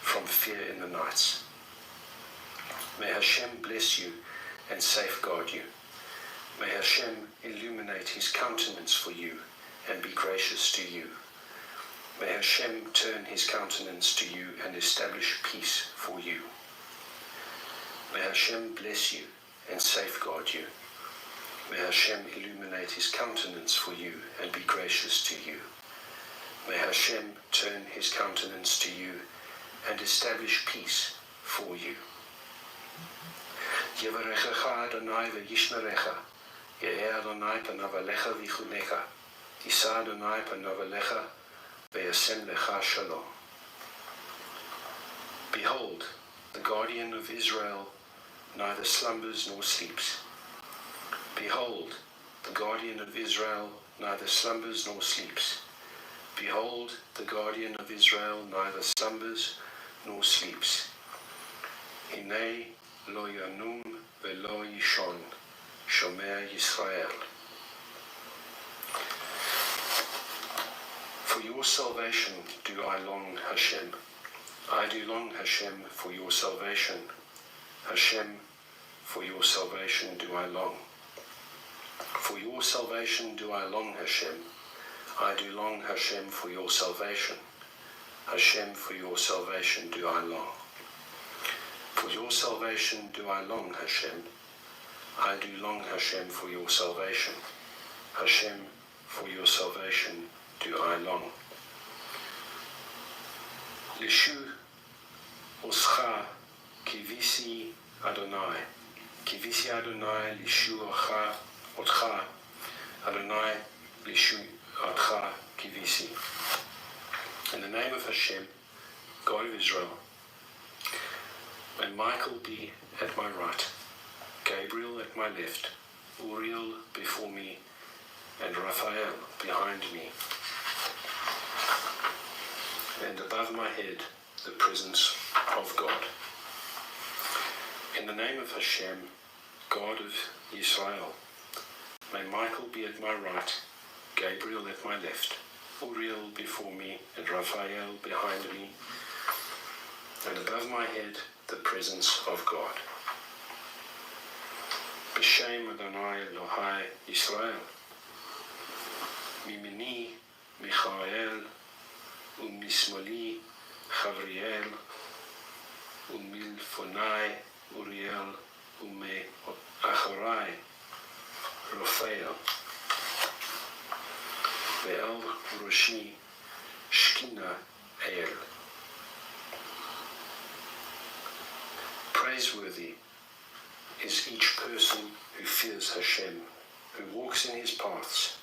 from fear in the nights. May Hashem bless you and safeguard you. May Hashem illuminate his countenance for you and be gracious to you. May Hashem turn his countenance to you and establish peace for you. May Hashem bless you and safeguard you. May Hashem illuminate his countenance for you and be gracious to you. May Hashem turn his countenance to you and establish peace for you. Yevarechecha Adonai v'yishmerecha, Ye'eh Adonai panav alecha v'yichunecha, Yisa Adonai panav alecha v'yasem lecha shalom. Behold, the guardian of Israel neither slumbers nor sleeps. Behold, the guardian of Israel neither slumbers nor sleeps. Behold, the guardian of Israel neither slumbers nor sleeps. Hinei lo yanum velo yishon, shomer Yisrael. For your salvation do I long, Hashem. I do long, Hashem, for your salvation. Hashem, for your salvation do I long. For your salvation do I long, Hashem. I do long, Hashem, for your salvation. Hashem, for your salvation do I long. For your salvation do I long, Hashem. I do long, Hashem, for your salvation. Hashem, for your salvation do I long. Lishu oscha kivisi Adonai. Kivisi Adonai lishu otcha. Adonai lishu otcha kivisi. In the name of Hashem, God of Israel, may Michael be at my right, Gabriel at my left, Uriel before me, and Raphael behind me. And above my head, the presence of God. In the name of Hashem, God of Israel, may Michael be at my right, Gabriel at my left, Uriel before me, and Raphael behind me, and above my head, the presence of God. B'Shem Adonai Elohai Yisrael, Mimini Michael, Umismali Chavriel, Umilfonai Uriel, Ume Acharai Raphael, Ve'el Roshi Shkina El. Praiseworthy is each person who fears Hashem, who walks in his paths.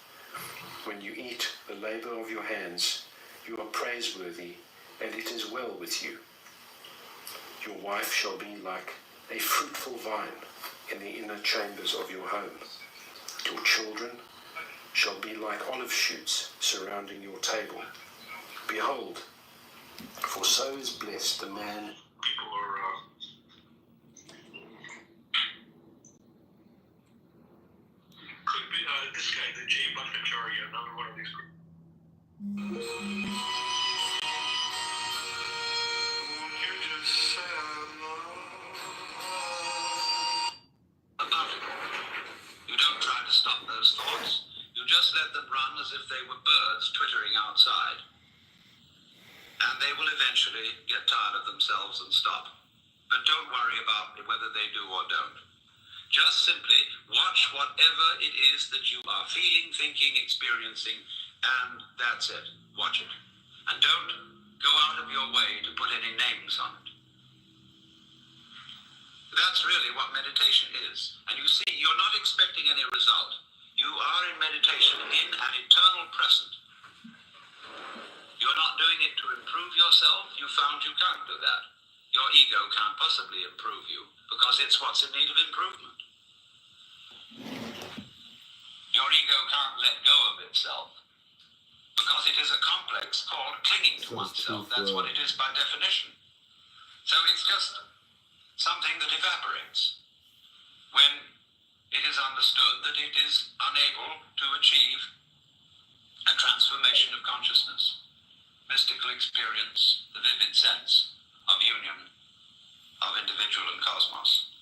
When you eat the labor of your hands, you are praiseworthy, and it is well with you. Your wife shall be like a fruitful vine in the inner chambers of your home. Your children shall be like olive shoots surrounding your table. Behold, for so is blessed the man. People are could be this guy, the J. Bhattacharya, another one of these. You don't try to stop those thoughts. You just let them run as if they were birds twittering outside. And they will eventually get tired of themselves and stop. But don't worry about whether they do or don't. Just simply watch whatever it is that you are feeling, thinking, experiencing, and that's it. Watch it. And don't go out of your way to put any names on it. That's really what meditation is. And you see, you're not expecting any result. You are in meditation in an eternal present. You're not doing it to improve yourself. You found you can't do that. Your ego can't possibly improve you because it's what's in need of improvement. Your ego can't let go of itself because it is a complex called clinging to oneself. That's what it is by definition. So it's just something that evaporates when it is understood that it is unable to achieve a transformation of consciousness, mystical experience, the vivid sense of union of individual and cosmos.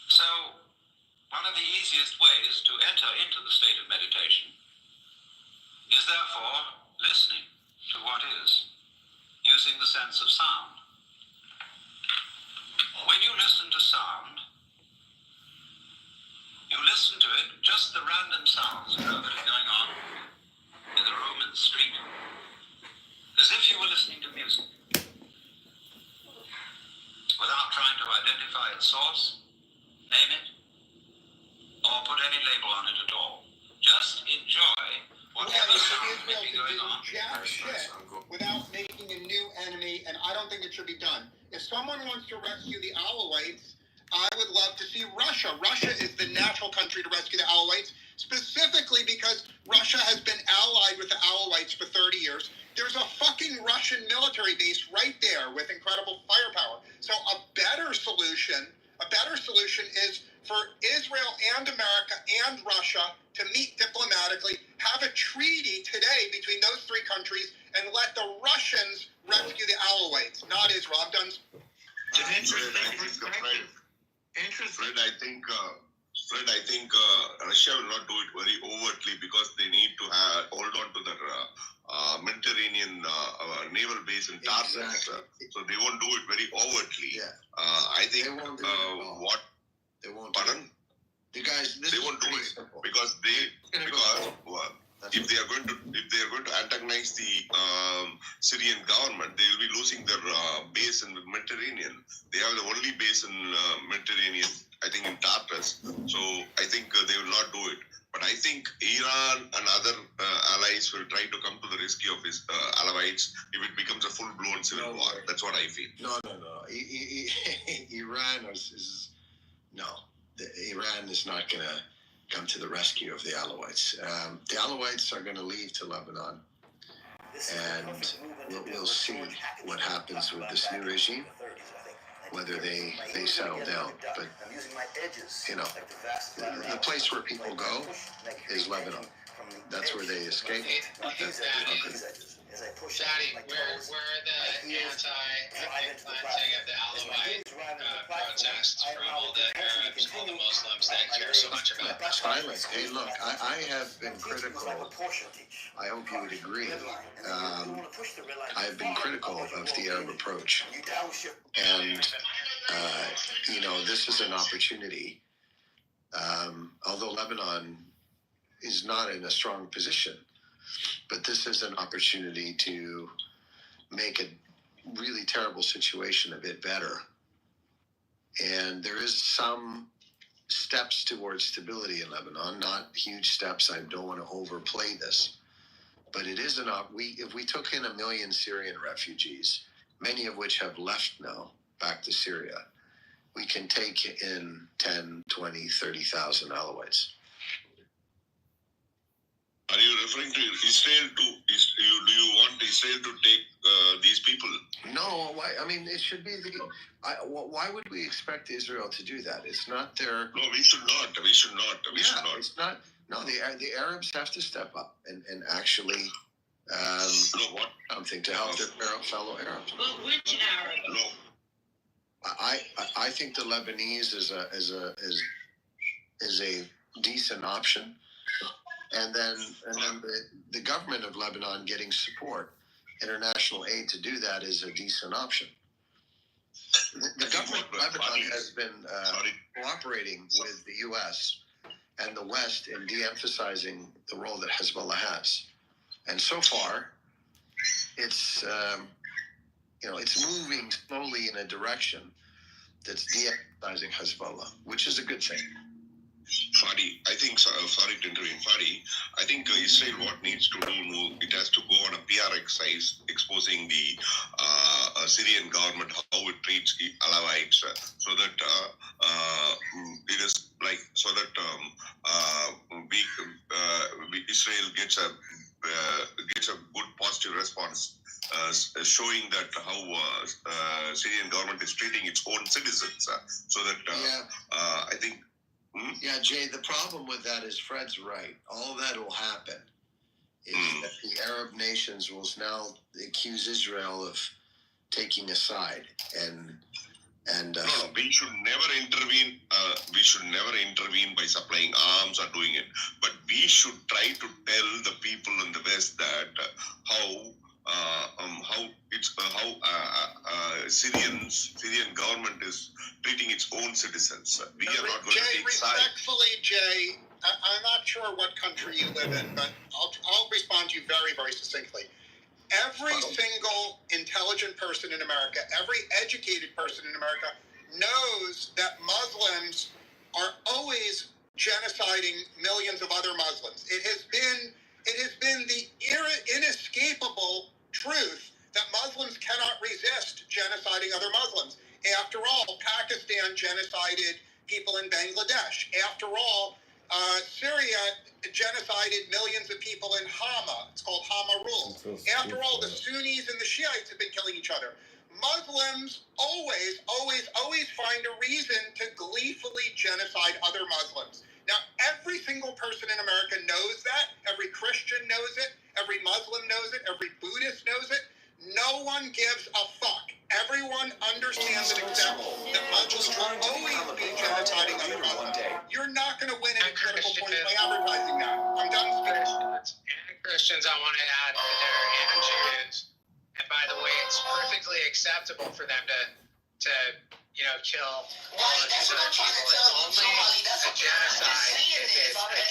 So, one of the easiest ways to enter into the state of meditation is therefore listening to what is, using the sense of sound. When you listen to sound, you listen to it, just the random sounds that are going on in the room, in the street, as if you were listening to music, without trying to identify its source, name it, or put any label on it at all. Just enjoy whatever sound may be going on. Jack shit without making a new enemy, and I don't think it should be done. If someone wants to rescue the Alawites, I would love to see Russia. Russia is the natural country to rescue the Alawites, specifically because Russia has been allied with the Alawites for 30 years. There's a fucking Russian military base right there with incredible firepower. So a better solution is for Israel and America and Russia to meet diplomatically, have a treaty today between those three countries, and let the Russians rescue the Alawites, not Israel. I'm done. Fred, I think Russia will not do it very overtly because they need to hold on to their Mediterranean naval base in Tarsus. So they won't do it very overtly. Yeah. I think They won't do it what? They won't. Pardon? You guys, They won't do it simple. because if they are going to antagonize the Syrian government, they will be losing their base in the Mediterranean. They have the only base in Mediterranean, I think, in Tartus. So I think they will not do it. But I think Iran and other allies will try to come to the rescue of his Alawites if it becomes a full-blown civil war. That's what I feel. No. Iran is no. Iran is not going to come to the rescue of the Alawites. The Alawites are going to leave to Lebanon, and we'll see what happens with this new regime, whether they settle down. But, you know, the place where people go is Lebanon. That's where they escape. Daddy, where the anti-cleansing of the Alawite protests from all the Arabs and all the Muslims that care so much about that? Silence. Hey, look, I have been critical. I hope you would agree. I have been critical of the Arab approach. And, you know, this is an opportunity. Although Lebanon is not in a strong position, but this is an opportunity to make a really terrible situation a bit better. And there is some steps towards stability in Lebanon, not huge steps. I don't want to overplay this, but it is if we took in 1 million Syrian refugees, many of which have left now back to Syria, we can take in 10, 20, 30,000 Alawites. Are you referring to Israel? Do you want Israel to take these people? No, why? I mean, it should be why would we expect Israel to do that? It's not their. No, we should not. We should not. It's not. No, the Arabs have to step up and actually something to help their fellow Arabs. But which Arab? No. I think the Lebanese is a decent option. And then the government of Lebanon getting support, international aid to do that is a decent option. The government of Lebanon has been cooperating with the U.S. and the West in de-emphasizing the role that Hezbollah has, and so far, it's it's moving slowly in a direction that's de-emphasizing Hezbollah, which is a good thing. Fadi, I think, sorry to intervene, Fadi, I think Israel, what needs to do, it has to go on a PR exercise exposing the Syrian government, how it treats Alawites, so that it is like, so that Israel gets a good positive response, showing that how Syrian government is treating its own citizens, so that I think. Yeah, Jay, the problem with that is Fred's right. All that will happen is that the Arab nations will now accuse Israel of taking a side, and no, we should never intervene. We should never intervene by supplying arms or doing it. But we should try to tell the people in the West that how Syrian government is treating its own citizens. We are not going to take sides. Respectfully, Jay, I'm not sure what country you live in, but I'll respond to you very, very succinctly. Every single intelligent person in America, every educated person in America knows that Muslims are always genociding millions of other Muslims. It has been the inescapable truth that Muslims cannot resist genociding other Muslims. After all, Pakistan genocided people in Bangladesh. After all, Syria genocided millions of people in Hama. It's called Hama rule. After all, the Sunnis and the Shiites have been killing each other. Muslims always find a reason to gleefully genocide other Muslims. Now, every single person in America knows that. Every Christian knows it. Every Muslim knows it. Every Buddhist knows it. No one gives a fuck. Everyone understands and accepts that Muslims will always be genociding other Muslims. You're not going to win any critical points by advertising that. I'm done speaking. And Christians, I want to add that they're and Jews. And by the way, it's perfectly acceptable for them to kill all of these other people. It's only a genocide if it's a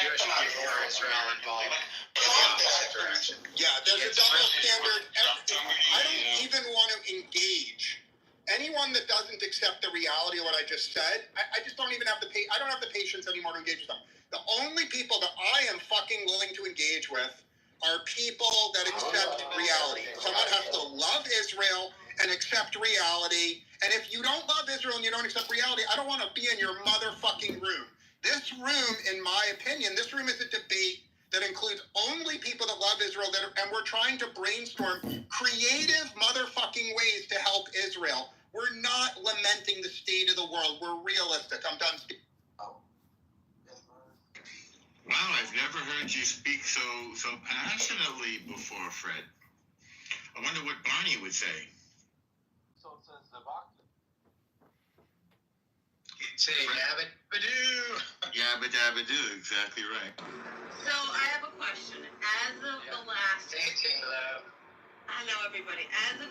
Jewish people or Israel involved in the opposite direction. Yeah, there's a double standard. I don't even want to engage anyone that doesn't accept the reality of what I just said. I just don't even have I don't have the patience anymore to engage with them. The only people that I am fucking willing to engage with are people that accept reality. Someone has to love Israel and accept reality. And if you don't love Israel and you don't accept reality, I don't want to be in your motherfucking room. This room, in my opinion, this room is a debate that includes only people that love Israel, and we're trying to brainstorm creative motherfucking ways to help Israel. We're not lamenting the state of the world. We're realistic. I'm done speaking. Wow, I've never heard you speak so passionately before, Fred. I wonder what Barney would say. Say yabba-dabba-doo. Yabba-dabba-doo, exactly right. So I have a question. As of the last, hello everybody. As of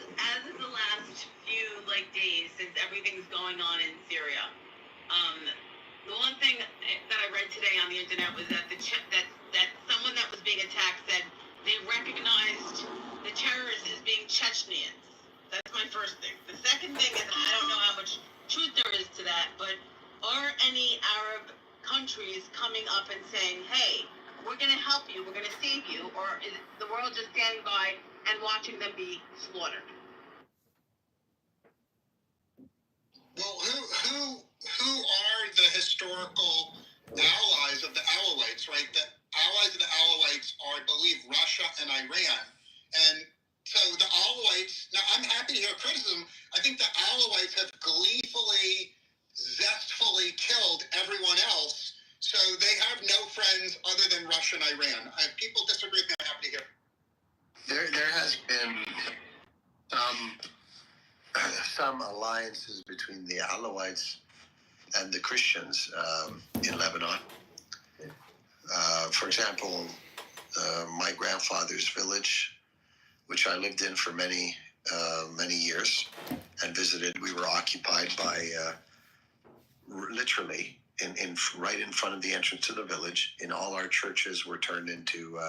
the last few days since everything's going on in Syria, the one thing that I read today on the internet was that that someone that was being attacked said they recognized the terrorists as being Chechens. That's my first thing. The second thing is, I don't know how much truth there is to that, but are any Arab countries coming up and saying, hey, we're going to help you, we're going to save you, or is the world just standing by and watching them be slaughtered? Well, who are the historical allies of the Alawites, right? The allies of the Alawites are, I believe, Russia and Iran. And so the Alawites, now I'm happy to hear criticism. I think the Alawites have gleefully, zestfully killed everyone else. So they have no friends other than Russia and Iran. If people disagree with me, I'm happy to hear. There has been some alliances between the Alawites and the Christians in Lebanon. For example, my grandfather's village, which I lived in for many many years and visited. We were occupied by literally right in front of the entrance to the village. In all our churches were turned into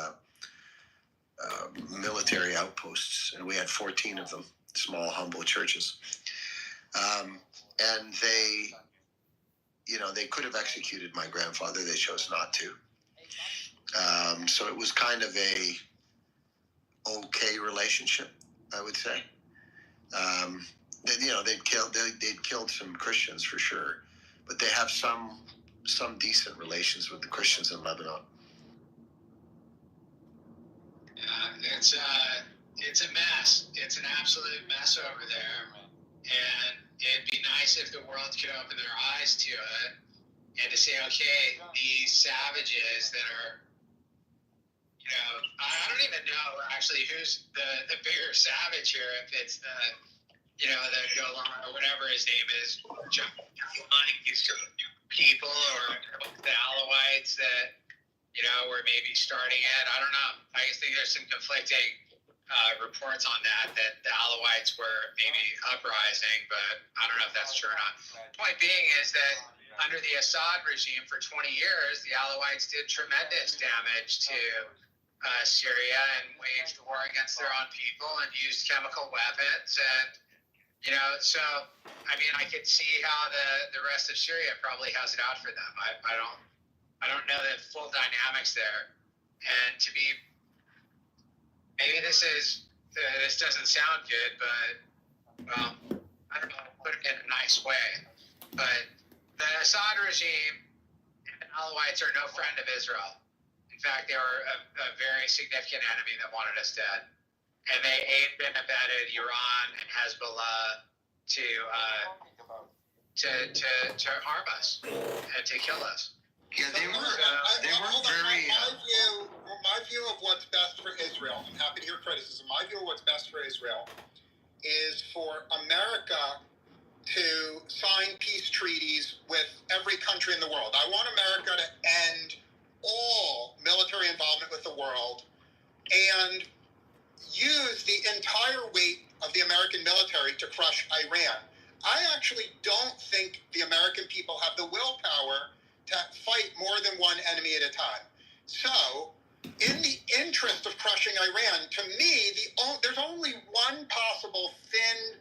military outposts, and we had 14 of them, small, humble churches. And they, they could have executed my grandfather. They chose not to. So it was kind of a okay relationship, I would say. They'd killed some Christians for sure, but they have some decent relations with the Christians in Lebanon. It's a mess. It's an absolute mess over there, and it'd be nice if the world could open their eyes to it and to say, okay, these savages that are, I don't even know actually who's the bigger savage here. If it's the Golan or whatever his name is, these people, or the Alawites that were maybe starting it. I don't know. I just think there's some conflicting reports on that the Alawites were maybe uprising, but I don't know if that's true or not. Point being is that under the Assad regime for 20 years, the Alawites did tremendous damage to Syria and waged war against their own people and used chemical weapons. And, so, I mean, I could see how the rest of Syria probably has it out for them. I don't know the full dynamics there. And to be, maybe this doesn't sound good, but, well, I don't know, put it in a nice way. But the Assad regime and Alawites are no friend of Israel. In fact, they were a very significant enemy that wanted us dead. And they aided and abetted Iran and Hezbollah to harm us and to kill us. Yeah, they weren't very. My view of what's best for Israel, I'm happy to hear criticism. My view of what's best for Israel is for America to sign peace treaties with every country in the world. I want America to end all military involvement with the world and use the entire weight of the American military to crush Iran. I actually don't think the American people have the willpower to fight more than one enemy at a time. So, in the interest of crushing Iran, to me, there's only one possible thin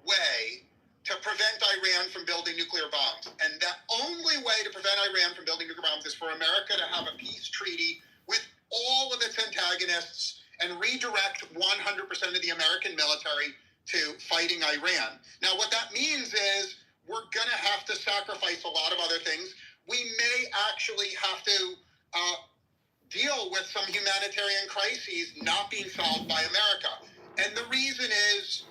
way to prevent Iran from building nuclear bombs. And the only way to prevent Iran from building nuclear bombs is for America to have a peace treaty with all of its antagonists and redirect 100% of the American military to fighting Iran. Now, what that means is we're going to have to sacrifice a lot of other things. We may actually have to deal with some humanitarian crises not being solved by America. And the reason is,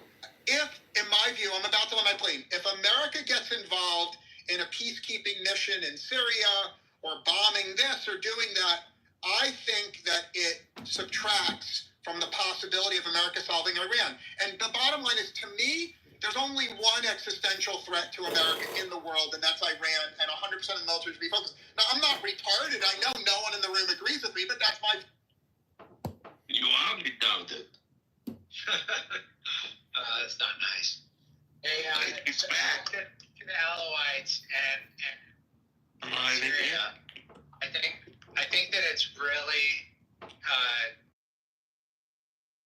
if, in my view, I'm about to land my plane, if America gets involved in a peacekeeping mission in Syria or bombing this or doing that, I think that it subtracts from the possibility of America solving Iran. And the bottom line is, to me, there's only one existential threat to America in the world, and that's Iran, and 100% of the military should be focused. Now, I'm not retarded. I know no one in the room agrees with me, but that's my... You are retarded. That's not nice. Hey, it's bad.